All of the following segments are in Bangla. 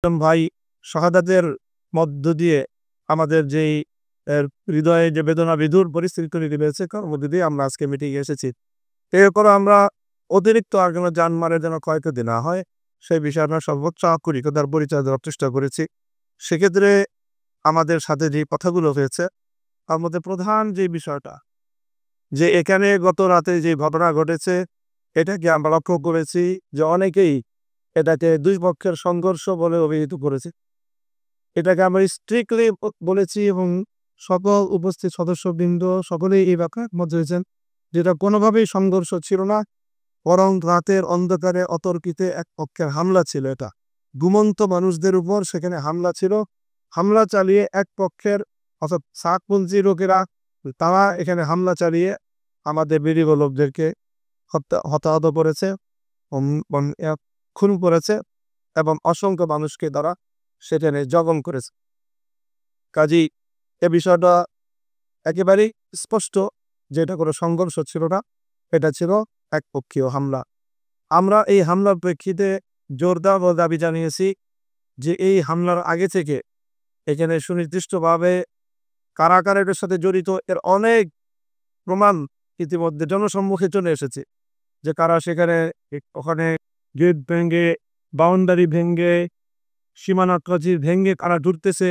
একজন ভাই শাহাদাতের মধ্য দিয়ে আমাদের যেই হৃদয়ে যে বেদনা বিধুর পরিস্থিতি তৈরি হয়েছে তার মধ্যে দিয়ে আমরা আজকে মিটিংয়ে এসেছি। এরপর আমরা অতিরিক্ত আর কোনো জানমালের যেন ক্ষয়ক্ষতি না হয় সেই বিষয়ে আমরা সর্বোচ্চ আন্তরিকতার পরিচয় দেওয়ার চেষ্টা করেছি। সেক্ষেত্রে আমাদের সাথে যে কথাগুলো হয়েছে তার মধ্যে প্রধান যে বিষয়টা যে এখানে গত রাতে যে ঘটনা ঘটেছে এটাকে আমরা লক্ষ্য করেছি যে অনেকেই এটাকে দুই পক্ষের সংঘর্ষ বলে অভিহিত করেছে। এটাকে আমরা স্ট্রিক্টলি বলেছি এবং সকল উপস্থিত সদস্যবৃন্দ সকলেই এই ব্যাপারে একমত হয়েছেন যেটা কোনোভাবেই সংঘর্ষ ছিল না, বরং রাতের অন্ধকারে অতর্কিতে এক পক্ষের হামলা ছিল। এটা ঘুমন্ত মানুষদের উপর সেখানে হামলা ছিল। হামলা চালিয়ে এক পক্ষের অর্থাৎ সাতপন্থী লোকেরা তারা এখানে হামলা চালিয়ে আমাদের বিডিও লোকদেরকে হতাহত করেছে, খুন করেছে এবং অসংখ্য মানুষকে তারা সেখানে জখম করেছে। কাজেই এ বিষয়টা একেবারেই স্পষ্ট যে এটা কোনো সংঘর্ষ ছিল না, এটা ছিল একপক্ষীয় হামলা। আমরা এই হামলার প্রেক্ষিতে জোরদার দাবি জানিয়েছি যে এই হামলার আগে থেকে এখানে সুনির্দিষ্টভাবে কারা কারা এটার সাথে জড়িত এর অনেক প্রমাণ ইতিমধ্যে জনসম্মুখে চলে এসেছে। যে কারা সেখানে ওখানে গেট ভেঙে, বাউন্ডারি ভেঙে, সীমানা প্রাচীর ভেঙে কারা ঢুকতেছে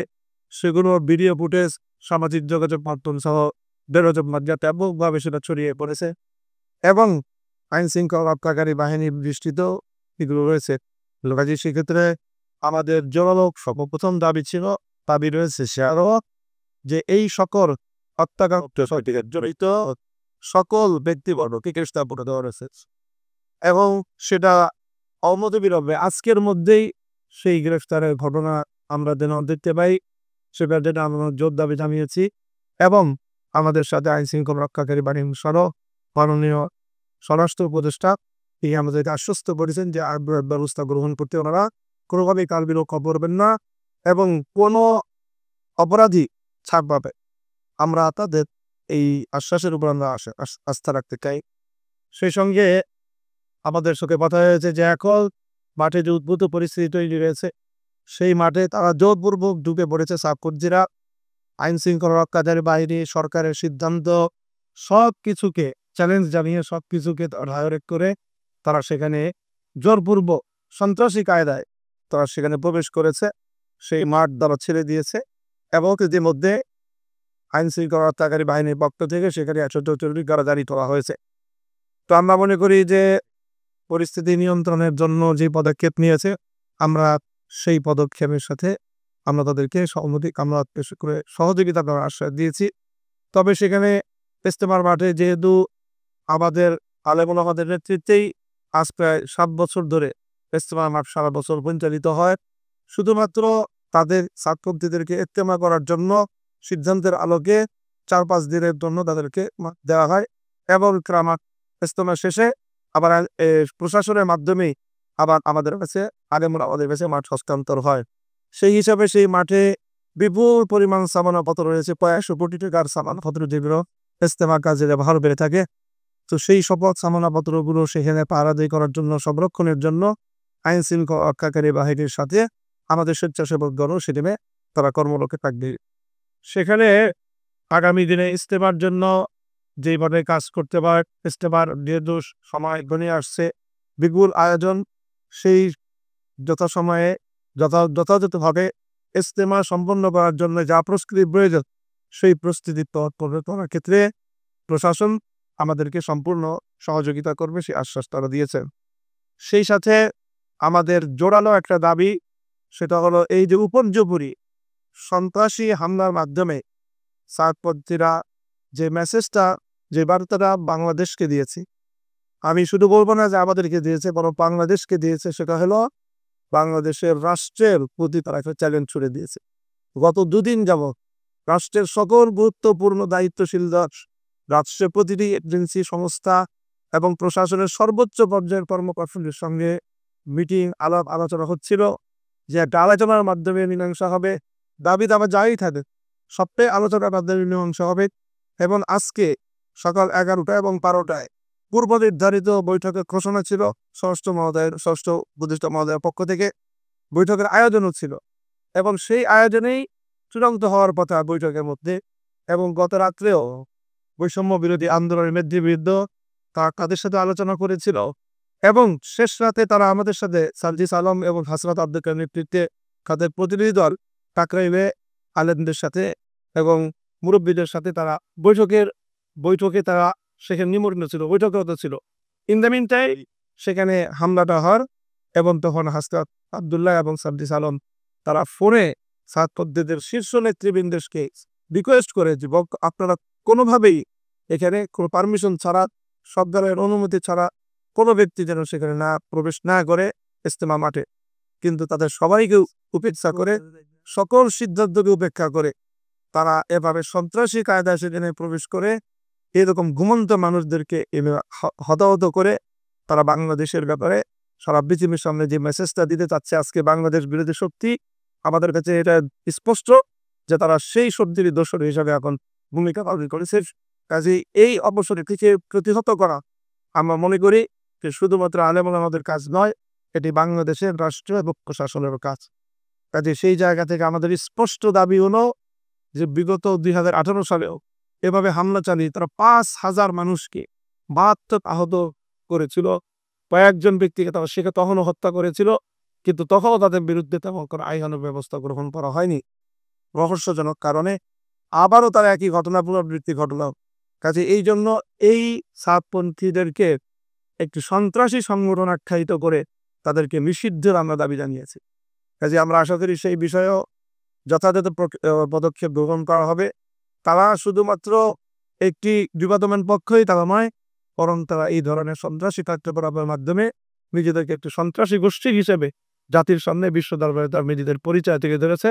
সেগুলো ভিডিও ফুটেজ সামাজিক যোগাযোগ মাধ্যম সহ বেরোজমাধ্যমে ব্যাপকভাবে সেটা ছড়িয়ে পড়েছে এবং আইন শৃঙ্খলা রক্ষাকারী বাহিনীর দৃষ্টিতেও এগুলো রয়েছে। কাজে সেক্ষেত্রে আমাদের জোরালোক সর্বপ্রথম দাবি রয়েছে সে আরও যে এই সকল হত্যাকাণ্ডে জড়িত সকল ব্যক্তিবর্গকে গ্রেফতার করে দেওয়া হয়েছে এবং সেটা অনতিবিলম্বে আজকের মধ্যেই সেই গ্রেফতারের ঘটনা আমরা যেন দেখতে পাই সেটা যেটা আমরা জোর দাবি জানিয়েছি এবং আমাদের সাথে আইন শৃঙ্খলা রক্ষাকারী বাহিনী সহ মাননীয় স্বরাষ্ট্র উপদেষ্টা তিনি আমাদেরকে আশ্বস্ত করেছেন যে ব্যবস্থা গ্রহণ করতে ওনারা কোনোভাবেই কাল বিলম্ব করবেন না এবং কোনো অপরাধী ছাড় পাবে। আমরা তাদের এই আশ্বাসের উপর আমরা আস্থা রাখতে চাই। সেই সঙ্গে আমাদের সঙ্গে কথা হয়েছে যে এখন মাঠে যে উদ্ভূত পরিস্থিতি তৈরি রয়েছে সেই মাঠে তারা জোরপূর্বক ঢুকে পড়েছে সাতপন্থীরা। আইন শৃঙ্খলা রক্ষাকারী বাহিনী সরকারের সিদ্ধান্ত সব কিছুকে চ্যালেঞ্জ জানিয়ে সব কিছুকে ডাইরেক্ট করে তারা সেখানে জোরপূর্বক সন্ত্রাসী কায়দায় তারা সেখানে প্রবেশ করেছে। সেই মাঠ তারা ছেড়ে দিয়েছে এবং ইতিমধ্যে আইন শৃঙ্খলা রক্ষাকারী বাহিনীর পক্ষ থেকে সেখানে 144 গাড়ি তোলা হয়েছে। তো আমরা মনে করি যে পরিস্থিতি নিয়ন্ত্রণের জন্য যে পদক্ষেপ নিয়েছে আমরা সেই পদক্ষেপের সাথে আমরা তাদেরকে সহযোগিতা করার আশ্বাস দিয়েছি। তবে সেখানে ইজতেমার মাঠে যেহেতু আমাদের আলেম ওলামাদের নেতৃত্বেই আজ প্রায় 7 বছর ধরে ইজতেমার মাঠ সারা বছর পরিচালিত হয়, শুধুমাত্র তাদের সাতপন্থীদেরকে ইজতেমা করার জন্য সিদ্ধান্তের আলোকে 4-5 দিনের জন্য তাদেরকে দেওয়া হয় এবং ইজতেমা শেষে আবার প্রশাসনের মাধ্যমেই আবার আমাদের কাছে মাঠ হস্তান্তর হয়। সেই হিসাবে সেই মাঠে বিপুল পরিমাণ সামানাপত্র রয়েছে, প্রায় 100 কোটি টাকার সামানাপত্র যেগুলো ইজতেমা কাজে ব্যবহার করে থাকে। তো সেই সকল সামানাপত্রগুলো সেখানে পাহারাদারি করার জন্য সংরক্ষণের জন্য আইন শৃঙ্খলা রক্ষাকারী বাহিনীর সাথে আমাদের স্বেচ্ছাসেবকগণও সেখানে তারা কর্মরত থাকবে। সেখানে আগামী দিনে ইজতেমার জন্য যেভাবে কাজ করতে পারে ইজতেমার যেহেতু সময় ঘনিয়ে আসছে বিপুল আয়োজন সেই যথাসময়ে যথাযথভাবে ইজতেমা সম্পন্ন করার জন্য যা প্রস্তুতি প্রয়োজন সেই প্রস্তুতি করার ক্ষেত্রে প্রশাসন আমাদেরকে সম্পূর্ণ সহযোগিতা করবে সেই আশ্বাস তারা দিয়েছেন। সেই সাথে আমাদের জোরালো একটা দাবি সেটা হলো এই যে উপর্যুপরি সন্ত্রাসী হামলার মাধ্যমে সাতপন্থীরা যে মেসেজটা যে বার্তাটা বাংলাদেশকে দিয়েছে, আমি শুধু বলবো না যে আমাদেরকে দিয়েছে বরং বাংলাদেশকে দিয়েছে, সেটা হলো বাংলাদেশের রাষ্ট্রের প্রতি তারা একটা চ্যালেঞ্জ ছুড়ে দিয়েছে। গত 2 দিন যাবৎ রাষ্ট্রের সকল গুরুত্বপূর্ণ দায়িত্বশীল রাষ্ট্রের প্রতিটি এজেন্সি সংস্থা এবং প্রশাসনের সর্বোচ্চ পর্যায়ের কর্মকর্তাদের সঙ্গে মিটিং আলোচনা হচ্ছিল যে একটা আলোচনার মাধ্যমে মীমাংসা হবে, দাবি দাবা যাই থাকে সবটাই আলোচনার মাধ্যমে মীমাংসা হবে। এবং আজকে সকাল 11টা এবং 12টায় পূর্ব নির্ধারিত বৈঠকের ঘোষণা ছিল ষষ্ঠ উপদেষ্টা মহোদয়ের পক্ষ থেকে বৈঠকের আয়োজনও ছিল এবং সেই আয়োজনেই চূড়ান্ত হওয়ার কথা বৈঠকের মধ্যে। এবং গত রাত্রেও বৈষম্য বিরোধী আন্দোলনের নেতৃবৃন্দ তাদের সাথে আলোচনা করেছিল এবং শেষ রাতে তারা আমাদের সাথে সার্জিস আলম এবং হাসনাত আব্দুলের নেতৃত্বে তাদের প্রতিনিধি দল টাকরাইলে আলেমদের সাথে এবং মুরব্বীদের সাথে তারা বৈঠকে তারা সেখানে নিমগ্ন ছিল, বৈঠকরত ছিল। ইন দ্য মিন টাইম সেখানে হামলাটা হওয়ার এবং তখন হাসনাত আব্দুল্লাহ এবং সার্জিস আলম তারা ফোনে ছাত্রদের শীর্ষ নেতৃবৃন্দকে রিকোয়েস্ট করে যে আপনারা কোনোভাবেই এখানে কোনো পারমিশন ছাড়া, সব দলের অনুমতি ছাড়া কোনো ব্যক্তি যেন সেখানে প্রবেশ না করে ইজতেমা মাঠে। কিন্তু তাদের সবাইকে উপেক্ষা করে, সকল সিদ্ধান্তকে উপেক্ষা করে তারা এভাবে সন্ত্রাসী কায়দায় সেখানে প্রবেশ করে এরকম ঘুমন্ত মানুষদেরকে হতাহত করে তারা বাংলাদেশের ব্যাপারে সারা পৃথিবীর সামনে যে মেসেজটা দিতে চাচ্ছে আজকে বাংলাদেশ বিরোধী শক্তি, আমাদের কাছে এটা স্পষ্ট যে তারা সেই শক্তির দোসর হিসাবে এখন ভূমিকা পালন করেছে। কাজেই এই অবসরটিকে প্রতিহত করা আমরা মনে করি যে শুধুমাত্র আলেম ওলামাদের কাজ নয়, এটি বাংলাদেশের রাষ্ট্র এবং প্রশাসনেরও কাজ। কাজে সেই জায়গা থেকে আমাদের স্পষ্ট দাবি হলো যে বিগত 2018 সালেও এভাবে হামলা চালিয়ে তারা 5,000 মানুষকে মারাত্মক আহত করেছিল, কয়েকজন ব্যক্তিকে তারা তখনও হত্যা করেছিল, কিন্তু তখনও তাদের বিরুদ্ধে তেমন কোনো আইনানুগ ব্যবস্থা গ্রহণ করা হয়নি রহস্যজনক কারণে। আবারও তারা একই ঘটনা পুনরাবৃত্তি ঘটল। কাজে এই জন্য এই সাতপন্থীদেরকে একটি সন্ত্রাসী সংগঠন আখ্যায়িত করে তাদেরকে নিষিদ্ধের আমরা দাবি জানিয়েছি। কাজে আমরা আশা করি সেই বিষয়েও যথাযথ পদক্ষেপ গ্রহণ করা হবে। তারা শুধুমাত্র একটি বিবাদমান পক্ষই তারা নয়, বরং তারা এই ধরনের সন্ত্রাসী কার্যকলাপের মাধ্যমে নিজেদেরকে একটি সন্ত্রাসী গোষ্ঠী হিসেবে জাতির সামনে বিশ্ব দরবারে তার নিজেদের পরিচয় থেকে ধরেছে।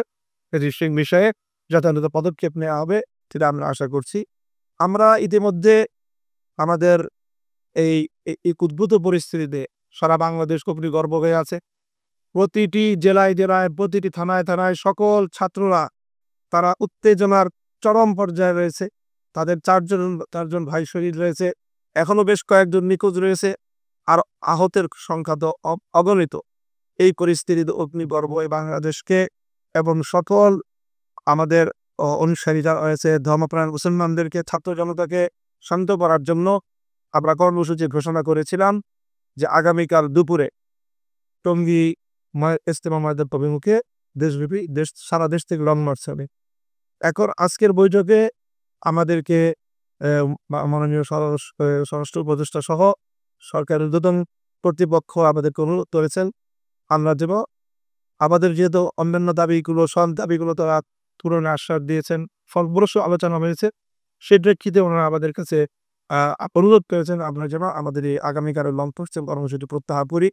সেই বিষয়ে যথাযথ পদক্ষেপ নেওয়া হবে সেটা আমরা আশা করছি। আমরা ইতিমধ্যে আমাদের এই উদ্ভূত পরিস্থিতিতে সারা বাংলাদেশ খুবই গর্ব হয়ে আছে। প্রতিটি জেলায় জেলায়, প্রতিটি থানায় থানায় সকল ছাত্ররা তারা উত্তেজনার চরম পর্যায়ে রয়েছে। তাদের চারজন ভাই শহীদ রয়েছে, এখনো বেশ কয়েকজন নিখোঁজ রয়েছে, আর আহতের সংখ্যা তো অগণিত। এই পরিস্থিতিতে অগ্নি গর্ব বাংলাদেশকে এবং সকল আমাদের অনুসারী যারা রয়েছে ধর্মপ্রাণ মুসলমানদেরকে, ছাত্র জনতাকে শান্ত করার জন্য আমরা কর্মসূচি ঘোষণা করেছিলাম যে আগামীকাল দুপুরে টঙ্গী ইজতেমা ময়দান অভিমুখে দেশব্যাপী সারা দেশ থেকে লং মার্চ হবে। এখন আজকের বৈঠকে আমাদেরকে মাননীয় স্বরাষ্ট্র উপদেষ্টা সহ সরকারের ঊর্ধ্বতন কর্তৃপক্ষ আমাদেরকে অনুরোধ করেছেন আমরা যেন আমাদের যেহেতু অন্যান্য দাবিগুলো, সব দাবিগুলো তারা পূরণের আশ্বাস দিয়েছেন, ফলপ্রসূ আলোচনা হয়েছে, সেই প্রেক্ষিতে ওনারা আমাদের কাছে অনুরোধ করেছেন আমরা যেন আমাদের এই আগামীকালের লং মার্চ কর্মসূচি প্রত্যাহার করি।